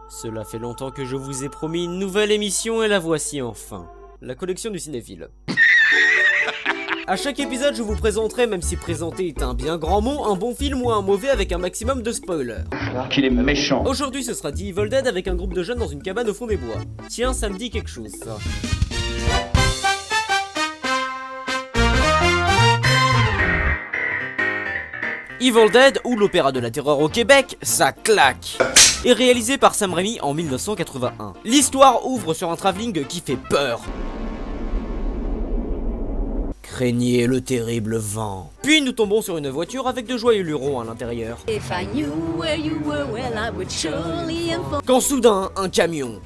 Cela fait longtemps que je vous ai promis une nouvelle émission et la voici enfin. La collection du cinéphile. A chaque épisode, je vous présenterai, même si présenter est un bien grand mot, un bon film ou un mauvais avec un maximum de spoilers. Qu'il est méchant. Aujourd'hui, ce sera The Evil Dead avec un groupe de jeunes dans une cabane au fond des bois. Tiens, ça me dit quelque chose, ça. Evil Dead, ou l'opéra de la terreur au Québec, ça claque, est réalisé par Sam Raimi en 1981. L'histoire ouvre sur un travelling qui fait peur. Craignez le terrible vent. Puis nous tombons sur une voiture avec de joyeux lurons à l'intérieur. Quand soudain, un camion.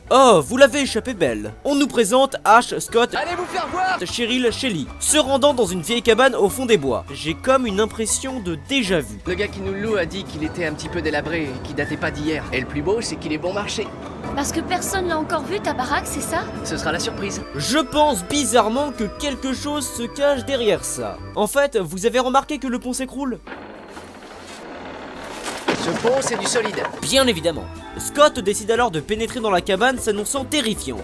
Oh, vous l'avez échappé belle. On nous présente Ash, Scott, allez vous faire voir, Cheryl, Shelly, se rendant dans une vieille cabane au fond des bois. J'ai comme une impression de déjà vu. Le gars qui nous loue a dit qu'il était un petit peu délabré et qu'il datait pas d'hier. Et le plus beau, c'est qu'il est bon marché. Parce que personne l'a encore vu ta baraque, c'est ça? Ce sera la surprise. Je pense bizarrement que quelque chose se cache derrière ça. En fait, vous avez remarqué que le pont s'écroule? Ce pont, c'est du solide. Bien évidemment. Scott décide alors de pénétrer dans la cabane, s'annonçant terrifiante.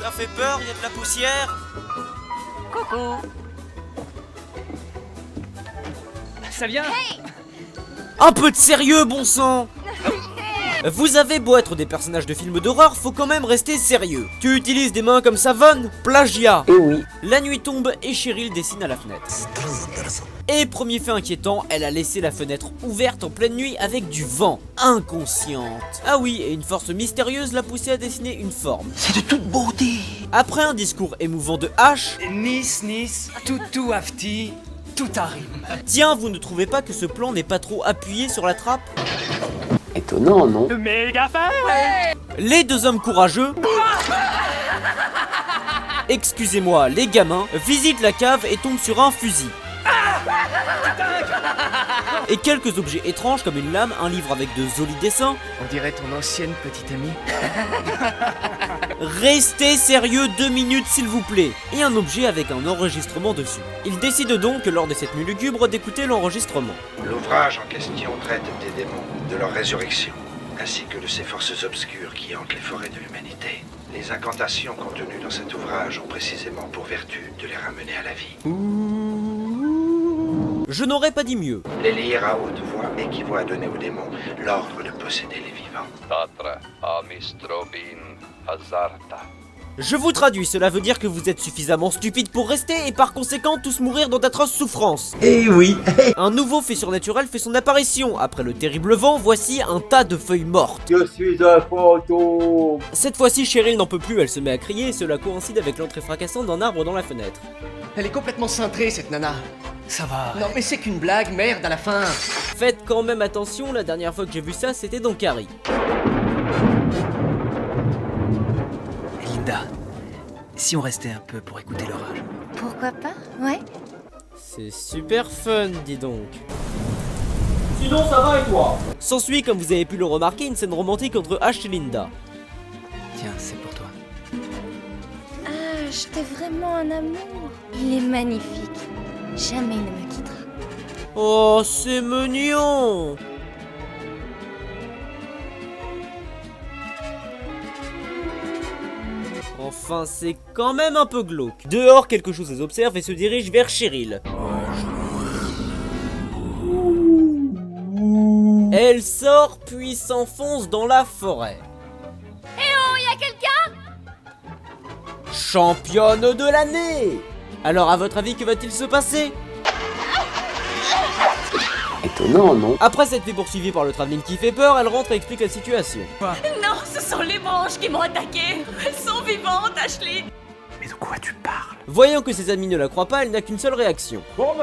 Ça fait peur, il y a de la poussière. Coucou. Ça vient? Un peu de sérieux, bon sang. Vous avez beau être des personnages de films d'horreur, faut quand même rester sérieux. Tu utilises des mains comme savonne? Plagiat. Eh oui. La nuit tombe et Cheryl dessine à la fenêtre. Et premier fait inquiétant, elle a laissé la fenêtre ouverte en pleine nuit avec du vent. Inconsciente. Ah oui, et une force mystérieuse l'a poussée à dessiner une forme. C'est de toute beauté. Après un discours émouvant de H, Nice, tout afti, tout arrive. tiens, vous ne trouvez pas que ce plan n'est pas trop appuyé sur la trappe? Étonnant, non? Méga fan. Les deux hommes courageux, excusez-moi, les gamins, visitent la cave et tombent sur un fusil. Et quelques objets étranges comme une lame, un livre avec de jolis dessins. On dirait ton ancienne petite amie. Restez sérieux 2 minutes s'il vous plaît. Et un objet avec un enregistrement dessus. Ils décident donc, lors de cette nuit lugubre, d'écouter l'enregistrement. L'ouvrage en question traite des démons, de leur résurrection, ainsi que de ces forces obscures qui hantent les forêts de l'humanité. Les incantations contenues dans cet ouvrage ont précisément pour vertu de les ramener à la vie. Je n'aurais pas dit mieux. Les lire à haute voix équivaut à donner aux démons l'ordre de posséder les vivants. Tatra amistrobin hazarta. Je vous traduis, cela veut dire que vous êtes suffisamment stupide pour rester et par conséquent tous mourir dans d'atroces souffrances. Eh oui. Un nouveau fait surnaturel fait son apparition. Après le terrible vent, voici un tas de feuilles mortes. Je suis un fantôme. Cette fois-ci, Cheryl n'en peut plus, elle se met à crier et cela coïncide avec l'entrée fracassante d'un arbre dans la fenêtre. Elle est complètement cintrée, cette nana. Ça va. Non mais c'est qu'une blague, merde, à la fin. Faites quand même attention, la dernière fois que j'ai vu ça, c'était dans Carrie. Linda, si on restait un peu pour écouter l'orage. Pourquoi pas? Ouais. C'est super fun, dis donc. Sinon, ça va et toi? S'ensuit, comme vous avez pu le remarquer, une scène romantique entre Ash et Linda. Tiens, c'est pour toi. Ah, j'étais vraiment un amour. Il est magnifique. Jamais il ne me quittera. Oh, c'est mignon! Enfin, c'est quand même un peu glauque. Dehors, quelque chose les observe et se dirige vers Cheryl. Elle sort puis s'enfonce dans la forêt. Y'a quelqu'un? Championne de l'année! Alors, à votre avis, que va-t-il se passer? Étonnant, non? Après s'être fait poursuivie par le travelling qui fait peur, elle rentre et explique la situation. Non, ce sont les branches qui m'ont attaqué. Elles sont vivantes, Ashley. Mais de quoi tu parles? Voyant que ses amis ne la croient pas, elle n'a qu'une seule réaction. Bon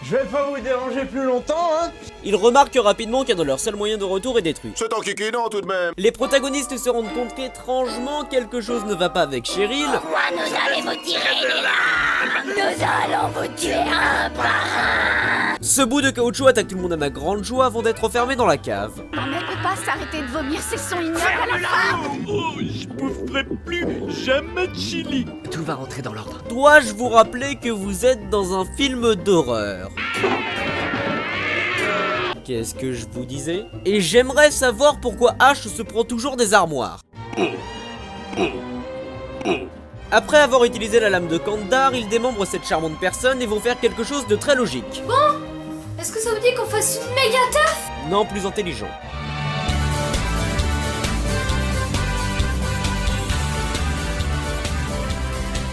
je vais pas vous déranger plus longtemps, hein. Ils remarquent rapidement qu'un de leurs seuls moyens de retour est détruit. C'est en kikinant tout de même. Les protagonistes se rendent compte qu'étrangement, quelque chose ne va pas avec Cheryl. Pourquoi nous allez vous tirer les larmes? Nous allons vous tuer un par un. Ce bout de caoutchouc attaque tout le monde à ma grande joie avant d'être enfermé dans la cave. On ne peut pas s'arrêter de vomir ces sons ignobles à la fin. Oh, je boufferai plus jamais de chili. Tout va rentrer dans l'ordre. Dois-je vous rappeler que vous êtes dans un film d'horreur? Qu'est-ce que je vous disais? Et j'aimerais savoir pourquoi Ash se prend toujours des armoires. Après avoir utilisé la lame de Kandar, ils démembrent cette charmante personne et vont faire quelque chose de très logique. Bon, est-ce que ça vous dit qu'on fasse une méga teuf? Non, plus intelligent.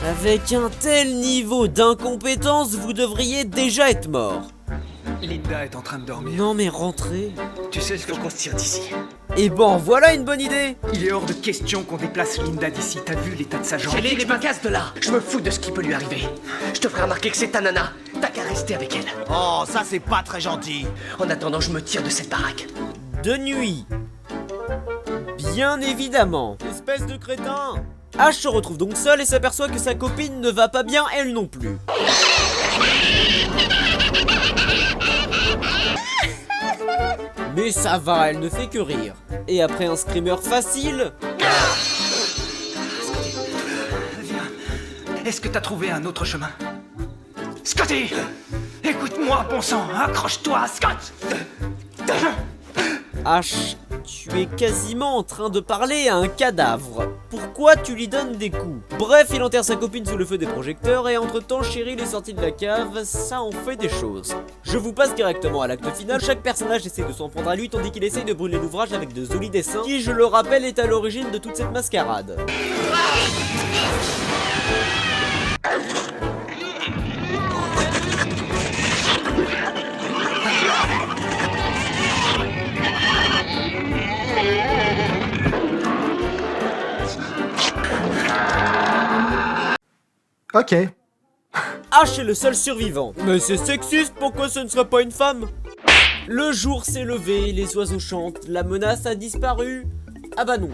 Avec un tel niveau d'incompétence, vous devriez déjà être mort. Linda est en train de dormir. Non mais rentrez. Tu sais ce qu'on se tire d'ici. Et bon, voilà une bonne idée. Il est hors de question qu'on déplace Linda d'ici. T'as vu l'état de sa jambe? Félix, me casse de là. Je me fous de ce qui peut lui arriver. Je te ferai remarquer que c'est ta nana. T'as qu'à rester avec elle. Oh, ça c'est pas très gentil. En attendant, je me tire de cette baraque. De nuit. Bien évidemment. Espèce de crétin. Ash se retrouve donc seul et s'aperçoit que sa copine ne va pas bien, elle non plus. Mais ça va, elle ne fait que rire. Et après un screamer facile... Viens. Est-ce que t'as trouvé un autre chemin? Scotty! Écoute-moi, bon sang, accroche-toi, Scott! Ash, tu es quasiment en train de parler à un cadavre. Pourquoi tu lui donnes des coups? Bref, il enterre sa copine sous le feu des projecteurs et entre-temps, Cheryl est sortie de la cave, ça en fait des choses. Je vous passe directement à l'acte final, chaque personnage essaie de s'en prendre à lui tandis qu'il essaye de brûler l'ouvrage avec de jolis dessins qui, je le rappelle, est à l'origine de toute cette mascarade. Ok. Ash est le seul survivant. Mais c'est sexiste, pourquoi ce ne serait pas une femme? Le jour s'est levé, les oiseaux chantent, la menace a disparu. Ah bah non.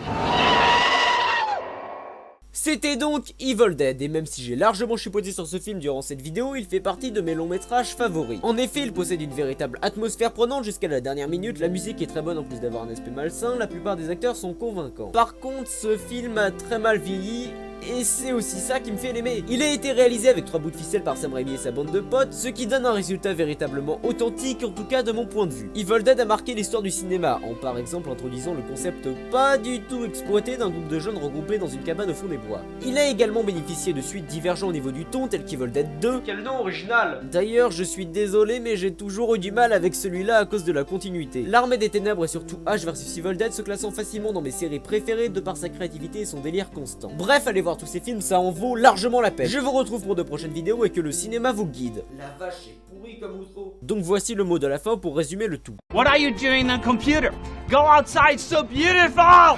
C'était donc Evil Dead, et même si j'ai largement chipoté sur ce film durant cette vidéo, il fait partie de mes longs métrages favoris. En effet, il possède une véritable atmosphère prenante jusqu'à la dernière minute, la musique est très bonne en plus d'avoir un aspect malsain, la plupart des acteurs sont convaincants. Par contre, ce film a très mal vieilli, et c'est aussi ça qui me fait l'aimer. Il a été réalisé avec 3 bouts de ficelle par Sam Raimi et sa bande de potes, ce qui donne un résultat véritablement authentique, en tout cas de mon point de vue. Evil Dead a marqué l'histoire du cinéma, en par exemple introduisant le concept pas du tout exploité d'un groupe de jeunes regroupés dans une cabane au fond des bois. Il a également bénéficié de suites divergentes au niveau du ton, tel qu'Evil Dead 2. Quel nom original! D'ailleurs, je suis désolé, mais j'ai toujours eu du mal avec celui-là à cause de la continuité. L'Armée des Ténèbres et surtout Ash vs Evil Dead se classant facilement dans mes séries préférées de par sa créativité et son délire constant. Bref, allez voir tous ces films, ça en vaut largement la peine. Je vous retrouve pour de prochaines vidéos et que le cinéma vous guide. La vache est pourrie comme outro. Donc voici le mot de la fin pour résumer le tout. What are you doing on computer? Go outside, so beautiful!